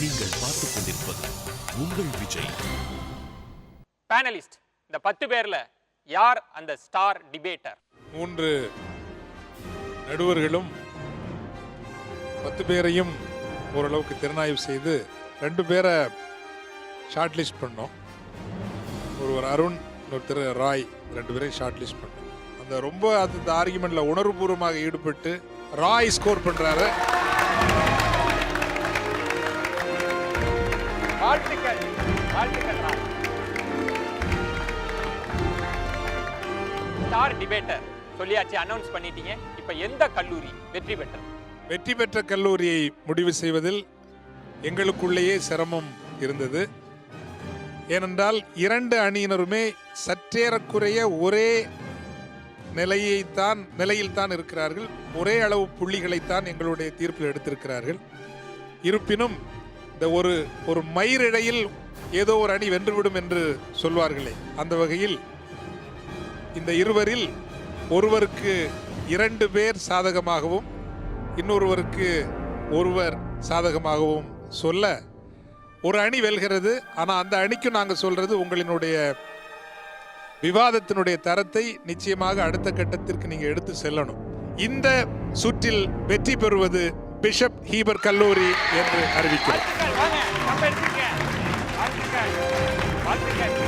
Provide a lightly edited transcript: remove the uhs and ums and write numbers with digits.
நீங்கள் பார்த்துக் கொண்டிருப்பது உங்கள் விஜய். பேனலிஸ்ட், இந்த 10 பேர்ல யார் அந்த ஸ்டார் டிபேட்டர்? 3 நடுவர்களும் 10 பேரையும் ஓரளவுக்கு திறனாய்வு செய்து 2 பேரை ஷார்ட் லிஸ்ட் பண்ணோம். ஒருவர் அருண், இன்னொருத்தர் ராய், 2 பேரையும் ஷார்ட் லிஸ்ட் பண்ணோம். அந்த ரொம்ப அந்த ஆர்குமெண்ட்ல உணர்வுபூர்வமாக ஈடுபட்டு ராய் ஸ்கோர் பண்றாரு. வாழ்த்துக்கள், வாழ்த்துக்கள் ராய். ஸ்டார் டிபேட்டர் சொல்லியாச்சு, அனௌன்ஸ் பண்ணிட்டீங்க. இப்ப எந்த கல்லூரி வெற்றி பெற்றது? வெற்றி பெற்ற கல்லூரியை முடிவு செய்வதில் எங்களுக்குள்ளேயே சிரமம் இருந்தது. ஏனென்றால் 2 அணியினருமே சற்றேறக்குறைய ஒரே நிலையில்தான் இருக்கிறார்கள். ஒரே அளவு புள்ளிகளைத்தான் எங்களுடைய தீர்ப்பில் எடுத்திருக்கிறார்கள். இருப்பினும் இந்த ஒரு மயிரிழையில் ஏதோ ஒரு அணி வென்றுவிடும் என்று சொல்வார்களே, அந்த வகையில் இந்த இருவரில் ஒருவருக்கு 2 பேர் சாதகமாகவும் இன்னொருவருக்கு ஒருவர் சாதகமாகவும் சொல்ல ஒரு அணி வெல்கிறது. ஆனால் அந்த அணிக்கு நாங்கள் சொல்றது, உங்களினுடைய விவாதத்தினுடைய தரத்தை நிச்சயமாக அடுத்த கட்டத்திற்கு நீங்க எடுத்து செல்லணும். இந்த சுற்றில் வெற்றி பெறுவது பிஷப் ஹீபர் கல்லூரி என்று அறிவிக்கிறோம். வாழ்த்துக்கள்.